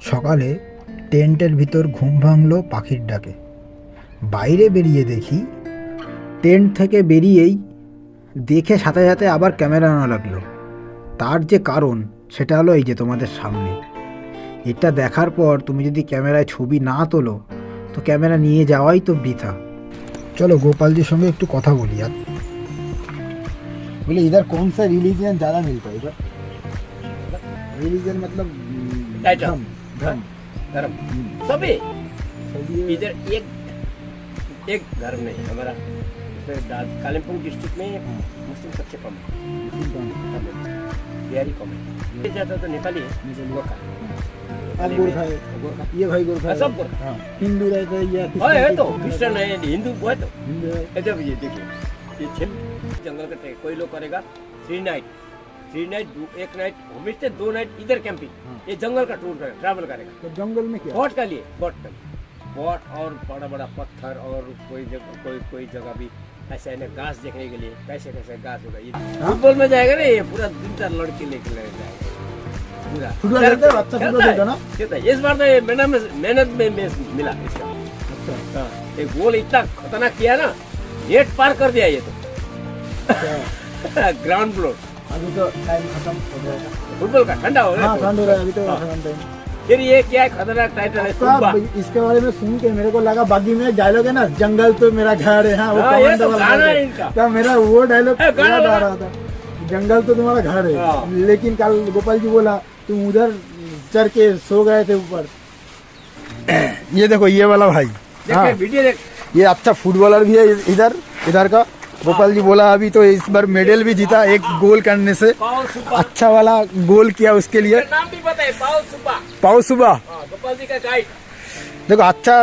সকালে টেন্টের ভিতর ঘুম ভাঙলো পাখির ডাকে। বাইরে বেরিয়ে দেখি টেন্ট থেকে বেরিয়েই দেখে সাথে সাথে আবার ক্যামেরা আনা লাগলো। তার যে কারণ সেটা হলো এই যে তোমাদের সামনে। এটা দেখার পর তুমি যদি ক্যামেরায় ছবি না তোলো তো ক্যামেরা নিয়ে যাওয়াই তো বৃথা। চলো গোপালজির সঙ্গে একটু কথা বলি। আর বলে इधर कौन सा रिलीजन ज़्यादा मिलता है इधर? रिलीजन मतलब धर्म धर्म धर्म सभी इधर एक धर्म नहीं है हमारा। कालिम्पोंग डिस्ट्रिक्ट में मुस्लिम सबसे कम है, बिहारी कम है। जाता तो नेपाली है, गोरखा गोरखा है, ये भाई गोरखा सब गोरखा। हिंदू रहता है या है तो क्रिश्चियन है, हिंदू है तो जब ये देखिए ये जंगल का ट्रेक कोई लोग करेगा 3 नाइट एक नाइट होम स्टे 2 नाइट इधर कैंपिंग। ये जंगल का टूर करेगा, ट्रैवल करेगा। तो जंगल में क्या बोट का लिए बोट और बड़ा बड़ा पत्थर और कोई जगह भी ऐसे है ना घास देखने के लिए कैसे कैसे घास होगा। ये फुटबॉल में जाएगा ना, ये पूरा 3-4 लड़के लेके जाएगा पूरा फुटबॉल खेलता है, अच्छा फुटबॉल खेलता ना। इस बार तो मेहनत में मिला इसका। अच्छा हाँ, एक गोल इतना खतरनाक किया ना, नेट पार कर दिया ये तो ग्राउंड फ्लोर। अभी तो टाइम खत्म हो जाएगा, फुटबॉल का ठंडा हो गया। हाँ ठंड हो रहा है अभी तो खत्म टाइम। फिर ये क्या है खतरनाक टाइटल है सुम्बा। इसके बारे में सुन के मेरे को लगा बागी में डायलॉग है ना, जंगल तो मेरा घर है। हाँ वो हाँ, ये तो गाना है इनका। क्या मेरा वो डायलॉग गाना याद आ रहा था, जंगल तो तुम्हारा घर है। हाँ। लेकिन कल गोपाल जी बोला तुम उधर चढ़ के सो गए थे ऊपर। ये देखो ये वाला भाई, हाँ, वीडियो देख। ये अच्छा फुटबॉलर भी है इधर का। गोपाल जी बोला अभी तो इस बार मेडल भी जीता एक गोल करने से, पाओ सुबा अच्छा वाला गोल किया उसके लिए। नाम भी पता है, पाओ सुबह। गोपाल जी का गाइड। देखो अच्छा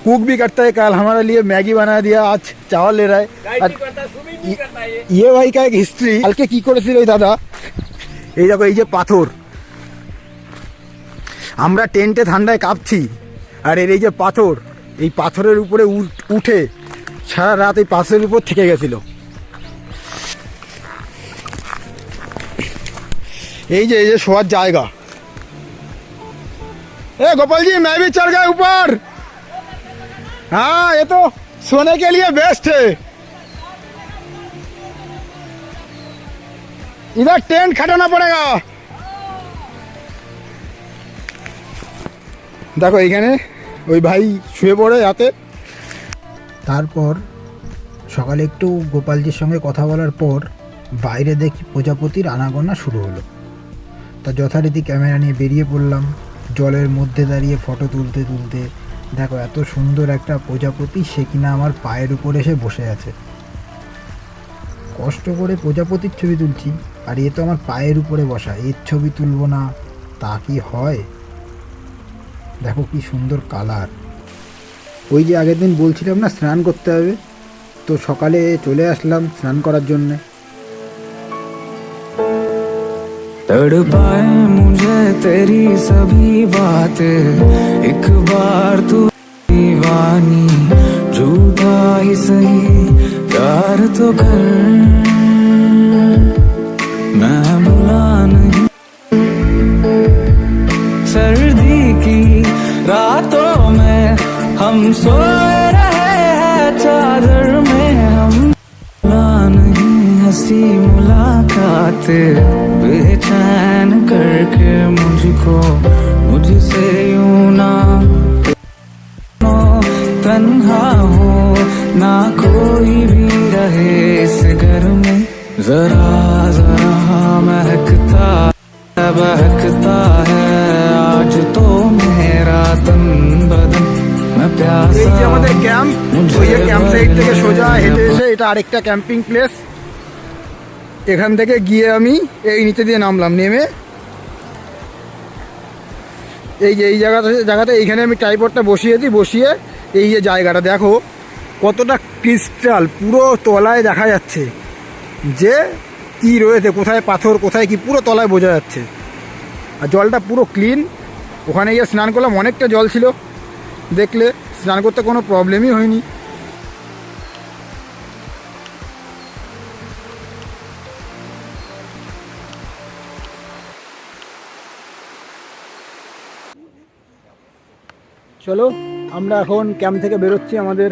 कुक भी करता है, कल हमारे लिए मैगी बना दिया, आज चावल ले रहा है। गाइड भी करता है, स्विमिंग भी करता है ये भाई का एक हिस्ट्री কালকে কি করেছিল এই দাদা, এই দেখো এই যে পাথর, আমরা টেন্টে ঠান্ডায় কাঁপছি আর এর এই যে পাথর, এই পাথরের উপরে উঠে সারা রাত এই পাথরের উপর থেকে গেছিল। এই যে শোয়ার জায়গা। ए गोपाल जी मैं भी चढ़ गया ऊपर। हाँ ये तो सोने के लिए बेस्ट है। इधर टेंट खटाना पड़ेगा। দেখো এখানে ওই ভাই শুয়ে পড়ে রাতে। তারপর সকালে একটু গোপালজির সঙ্গে কথা বলার পর বাইরে দেখি প্রজাপতির আনাগোনা শুরু হলো। তা যথারীতি ক্যামেরা নিয়ে বেরিয়ে পড়লাম। জলের মধ্যে দাঁড়িয়ে ফটো তুলতে তুলতে দেখো এত সুন্দর একটা প্রজাপতি, সে কিনা আমার পায়ের উপর এসে বসে আছে। কষ্ট করে প্রজাপতির ছবি তুলছি আর এ তো আমার পায়ের উপরে বসা, এর ছবি তুলবো না তা কি হয়? দেখো কি সুন্দর কালার। ওই যে আগের দিন বলছিলাম না স্নান করতে হবে, তো সকালে চলে আসলাম স্নান করার জন্যে। तड़पाए मुझे तेरी सभी बातें, एक बार तू दीवानी, झूठा ही सही प्यार तो कर, मैं भुला नहीं। सर्दी की रातों में हम सोए रहे हैं चादर में, हम भुला नहीं हंसी मुलाकातें, बेचैन करके मुझको मुझसे यूं ना तन्हा हो ना कोई भी रहे इस घर में, जरा जरा महकता बहकता है आज तो मेरा तन बदन, मैं प्यासा। এই যে আমাদের ক্যাম্প, ওই ক্যাম্প সাইট থেকে সোজা হেঁটে এসে এটা আরেকটা ক্যাম্পিং প্লেস। এখান থেকে গিয়ে আমি এই নিচে দিয়ে নামলাম, নেমে এই যে এই জায়গাতে এইখানে আমি ট্রাইপডটা বসিয়ে দিই, বসিয়ে এই যে জায়গাটা দেখো কতটা ক্রিস্টাল, পুরো তলায় দেখা যাচ্ছে যে কি রয়েছে, কোথায় পাথর কোথায় কি পুরো তলায় বোঝা যাচ্ছে। আর জলটা পুরো ক্লিন। ওখানে গিয়ে স্নান করলাম, অনেকটা জল ছিল, দেখলে স্নান করতে কোনো প্রবলেমই হয়নি। চলো আমরা এখন ক্যাম্প থেকে বেরোচ্ছি, আমাদের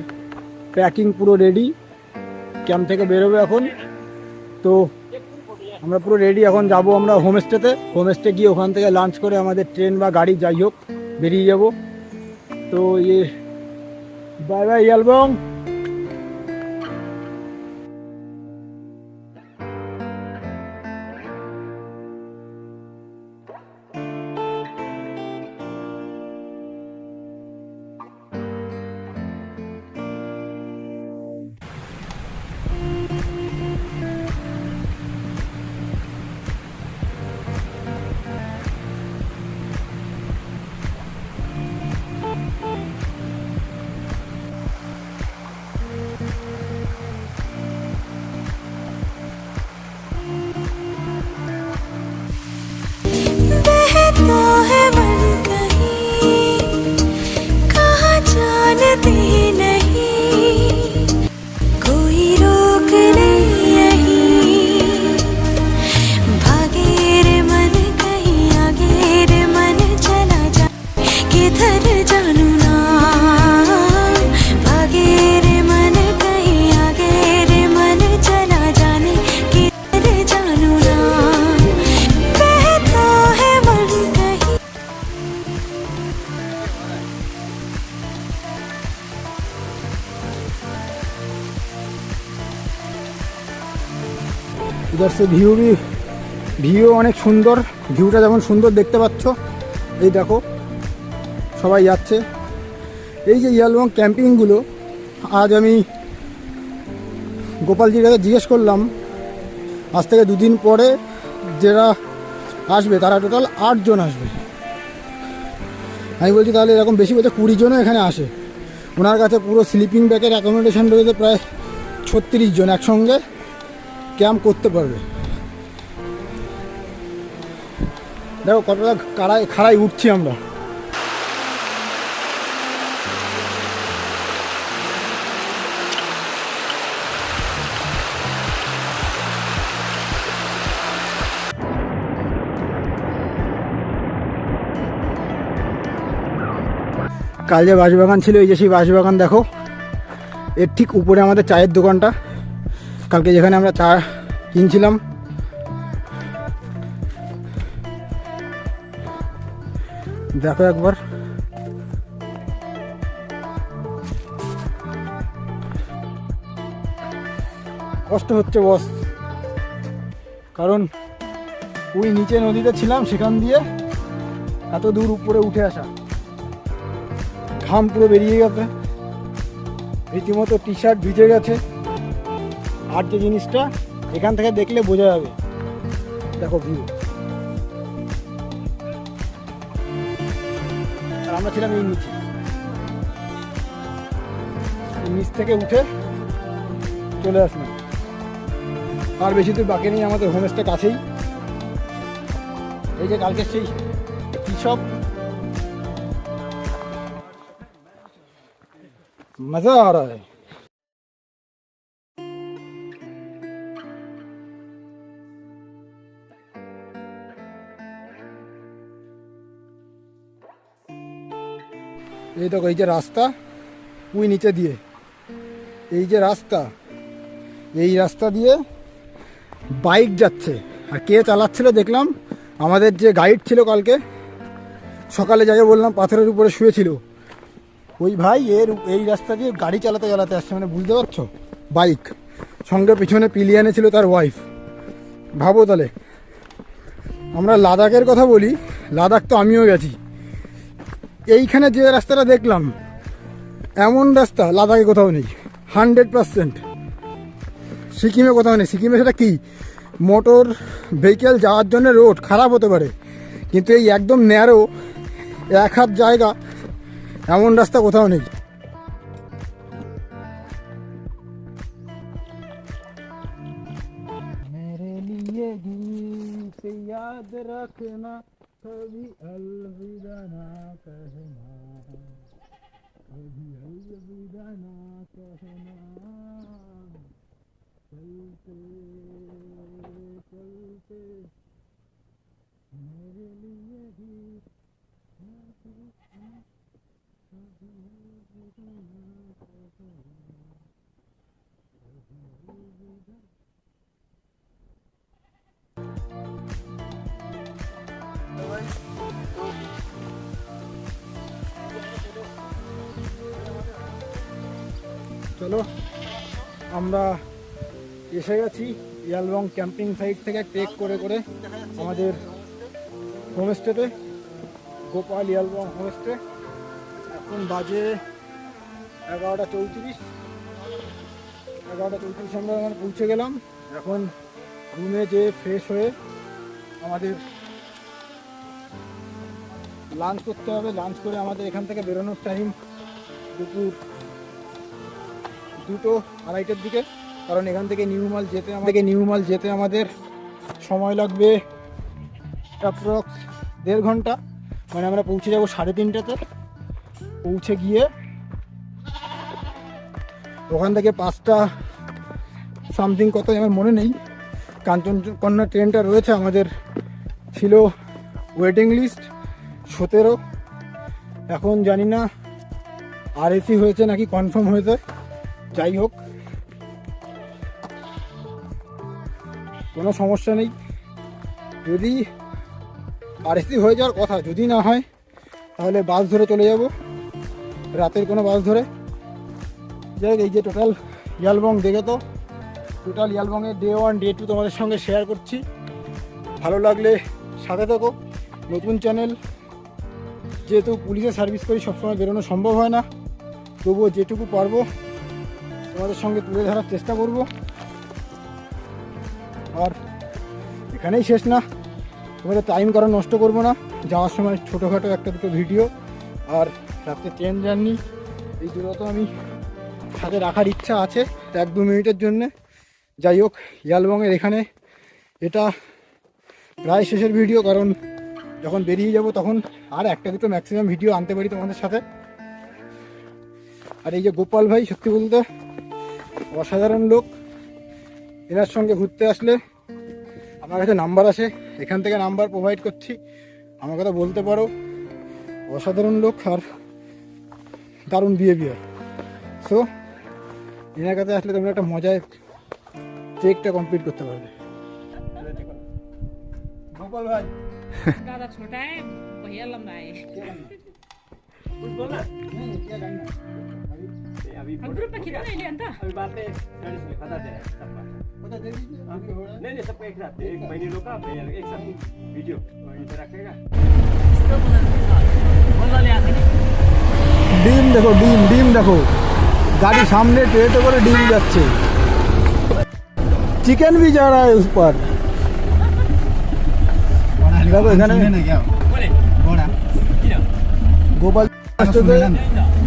প্যাকিং পুরো রেডি, ক্যাম্প থেকে বেরোবে এখন। তো আমরা পুরো রেডি, এখন যাব আমরা হোমস্টেতে। হোমস্টে গিয়ে ওখান থেকে লাঞ্চ করে আমাদের ট্রেন বা গাড়ি যাই হোক বেরিয়ে যাব। তো বাই বাই অ্যালবাম। बहता है मन कहीं, कहाँ जानते नहीं, कोई रोक नहीं यहीं, भागे रे मन कहीं, आगे रे मन चला जा, किधर जानू ना, भागे रे मन कहीं, आगे रे मन चला जाने, किधर जानू ना, बहता है मन कहीं। इधर से ভিউ অনেক সুন্দর, ভিউটা যেমন সুন্দর দেখতে পাচ্ছ। এই দেখো সবাই যাচ্ছে। এই যে ইয়ালবং ক্যাম্পিংগুলো, আজ আমি গোপালজির কাছে জিজ্ঞেস করলাম, আজ থেকে 2 দিন পরে যারা আসবে তারা টোটাল 8 জন আসবে। আমি বলছি তাহলে এরকম বেশি বলতে 20 জনও এখানে আসে। ওনার কাছে পুরো স্লিপিং ব্যাগের অ্যাকোমোডেশন রয়েছে, প্রায় 36 জন একসঙ্গে ক্যাম্প করতে পারবে। দেখো কতটা খাড়াই উঠছি আমরা। কাল যে বাঁশবাগান ছিল, এই যে সেই বাঁশবাগান দেখো, এর ঠিক উপরে আমাদের চায়ের দোকানটা, কালকে যেখানে আমরা চা কিনছিলাম। দেখো একবার, কষ্ট হচ্ছে বস, কারণ ওই নিচে নদীতে ছিলাম, সেখান দিয়ে এত দূর উপরে উঠে আসা, ঘাম পুরো বেরিয়ে গেছে, রীতিমতো টি শার্ট ভিজে গেছে। আর যে জিনিসটা এখান থেকে দেখলে বোঝা যাবে, দেখো ভিউ। আর আমরা ছিলাম এই নিচে, নিচ থেকে উঠে চলে আসলাম। আর বেশি দূর বাকি নেই, আমাদের হোমস্টে কাছেই। এই যে কালকে সেই কি সব মজা আ রা হ্যায়। এই দেখো এই যে রাস্তা, ওই নিচে দিয়ে এই যে রাস্তা, এই রাস্তা দিয়ে বাইক যাচ্ছে। আর কে চালাচ্ছিল দেখলাম, আমাদের যে গাইড ছিল কালকে সকালে যাকে বললাম পাথরের উপরে শুয়েছিল, ওই ভাই এই রাস্তা দিয়ে গাড়ি চালাতে চালাতে আসছে, মানে বুঝতে পারছো, বাইক সঙ্গে পিছনে পিলিয়ানে ছিল তার ওয়াইফ। ভাবো তাহলে, আমরা লাদাখের কথা বলি, লাদাখ তো আমিও গেছি, এইখানে যে রাস্তাটা দেখলাম এমন রাস্তা লাদাখে কোথাও নেই, 100%। সিকিমে কোথাও নেই। সিকিমে সেটা কি, মোটর ভেহিকেল যাওয়ার জন্য রোড খারাপ হতে পারে, কিন্তু এই একদম ন্যারো 1 হাত জায়গা, এমন রাস্তা কোথাও নেই। মেরে লিয়ে গীত याद रखना, कभी अलविदा ना कहना, कभी अलविदा ना कहना, चलते चलते मेरे लिए गीत চলো আমরা এসে গেছি ইয়ালবং ক্যাম্পিং সাইট থেকে ট্রেক করে করে আমাদের হোমস্টেতে, গোপাল ইয়ালবং হোমস্টে। এখন বাজে 11:34। 11:34 আমরা মানে পৌঁছে গেলাম। এখন রুমে যেয়ে ফ্রেশ হয়ে আমাদের লাঞ্চ করতে হবে। লাঞ্চ করে আমাদের এখান থেকে বেরোনোর টাইম দুপুর 2:30 দিকে, কারণ এখান থেকে নিউ মাল যেতে আমাদের সময় লাগবে অ্যাপ্রক্স 1.5 ঘন্টা। মানে আমরা পৌঁছে যাব 3:30-তে। পৌঁছে গিয়ে ওখান থেকে 5টা সামথিং কত আমার মনে নেই, কাঞ্চনকন্যা ট্রেনটা রয়েছে আমাদের, ছিল ওয়েটিং লিস্ট 17। এখন জানি না আরএসি হয়েছে নাকি কনফার্ম হয়েছে। যাই হোক, কোনো সমস্যা নেই। যদি আরএসি হয়ে যাওয়ার কথা, যদি না হয় তাহলে বাস ধরে চলে যাব, রাতের কোনো বাস ধরে। যাই হোক, এই যে টোটাল ইয়ালবং দেখে তো, টোটাল ইয়ালবংয়ের ডে 1 ডে 2 তোমাদের সঙ্গে শেয়ার করছি। ভালো লাগলে সাথে থাকো। নতুন চ্যানেল, যেহেতু পুলিশের সার্ভিস করি, সবসময় বেরোনো সম্ভব হয় না, তবুও যেটুকু পারবো তোমাদের সঙ্গে তুলে ধরার চেষ্টা করব। আর এখানেই শেষ না, তোমাদের টাইম কারণ নষ্ট করব না। যাওয়ার সময় ছোটোখাটো 1-2 ভিডিও, আর রাত্রে ট্রেন জার্নি, এই দুটো তো আমি সাথে রাখার ইচ্ছা আছে 1-2 মিনিটের জন্যে। যাই হোক, ইয়ালবংয়ের এখানে এটা প্রায় শেষের ভিডিও, কারণ যখন বেরিয়ে যাব তখন আর 1-2 ম্যাক্সিমাম ভিডিও আনতে পারি তোমাদের সাথে। আর এই যে গোপাল ভাই, সত্যি বলতে অসাধারণ লোক। এনার সঙ্গে ঘুরতে আসলে আমার কাছে নাম্বার আছে, এখান থেকে নাম্বার প্রোভাইড করছি, আমার কথা বলতে পারো। অসাধারণ লোক আর দারুণ বিহেভিয়ার। সো এনার কাছে আসলে তোমরা একটা মজায় ট্রেকটা কমপ্লিট করতে পারবে। গোপাল ভাই दादा छोटा है, भैया लंबा है। कुछ बोलना अभी हम ग्रुप में खिला नहीं लिया था। अभी बात में बता दे रहे हैं सबका। बता दे दीजिए अभी हो रहा है। नहीं सबको एक साथ, एक महीने लोग का एक साथ वीडियो इधर रखेगा। ডিম দেখো, ডিম দেখো, गाड़ी सामने ट्रेट করে ডিম যাচ্ছে। चिकन भी जा रहा है उस पर। দেখো এখানে গোপাল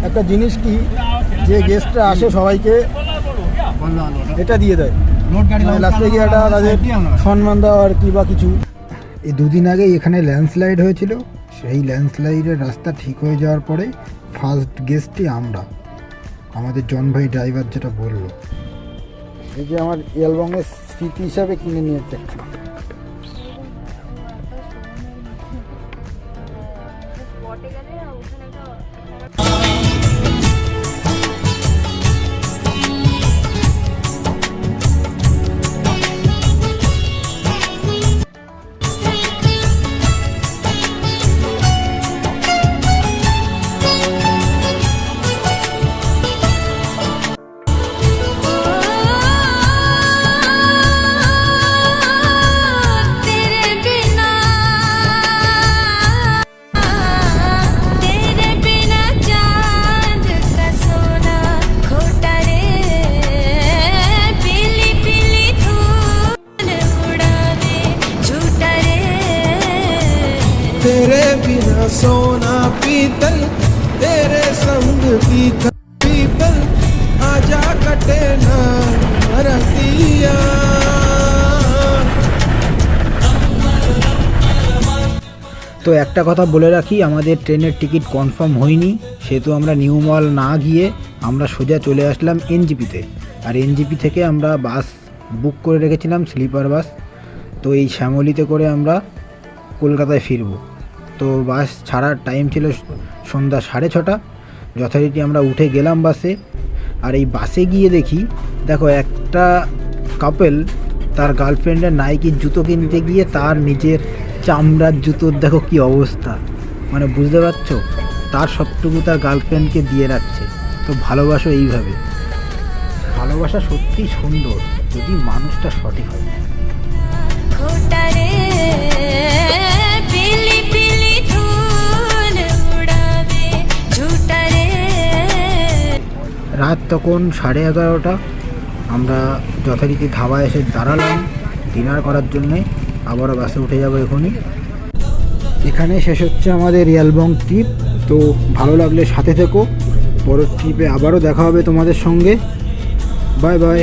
একটা জিনিস কি, যে গেস্টরা আসে সবাইকে এটা দিয়ে দেয়, লাস্টে গিয়ে একটা তাদের সম্মান দেওয়া আর কি বা কিছু। এই 2 দিন আগে এখানে ল্যান্ডস্লাইড হয়েছিল, সেই ল্যান্ডস্লাইডের রাস্তা ঠিক হয়ে যাওয়ার পরে ফার্স্ট গেস্টই আমরা, আমাদের জন ভাই ড্রাইভার যেটা বললো। এই যে আমার ইয়ালবংয়ের স্মৃতি হিসাবে কিনে নিয়েছে। तेरे बिना चांद का सोना खोटा रे, पीली पीली धूल उड़ावे झूठा रे। तेरे बिना सोना पीतल, तेरे संग पीतल पीतल, आजा कटे ना रतिया। তো একটা কথা বলে রাখি, আমাদের ট্রেনের টিকিট কনফার্ম হয়নি, সেহেতু আমরা নিউ মাল না গিয়ে আমরা সোজা চলে আসলাম এনজিপিতে। আর এনজিপি থেকে আমরা বাস বুক করে রেখেছিলাম, স্লিপার বাস। তো এই শ্যামলীতে করে আমরা কলকাতায় ফিরব। তো বাস ছাড়ার টাইম ছিল সন্ধ্যা 6:30। যথারীতি আমরা উঠে গেলাম বাসে। আর এই বাসে গিয়ে দেখি, দেখো একটা কাপল তার গার্লফ্রেন্ডের নাইকির জুতো কিনতে গিয়ে তার নিজের চামড়ার জুতোর দেখো কি অবস্থা, মানে বুঝতে পারছো, তার সবটুকু তার গার্লফ্রেন্ডকে দিয়ে রাখছে। তো ভালোবাসো এইভাবে। ভালোবাসা সত্যি সুন্দর যদি মানুষটা সঠিক হয়। खोटा रे पीली पीली धूल उड़ावे झूठा रे। রাত তখন 11:30। আমরা যথারীতি ধাবায় এসে দাঁড়ালাম ডিনার করার জন্যে। আবারও বাসে উঠে যাবো এখনই। এখানে শেষ হচ্ছে আমাদের রিয়ালবং ট্রিপ। তো ভালো লাগলে সাথে থেকো, পরের ট্রিপে আবারও দেখা হবে তোমাদের সঙ্গে। Bye bye.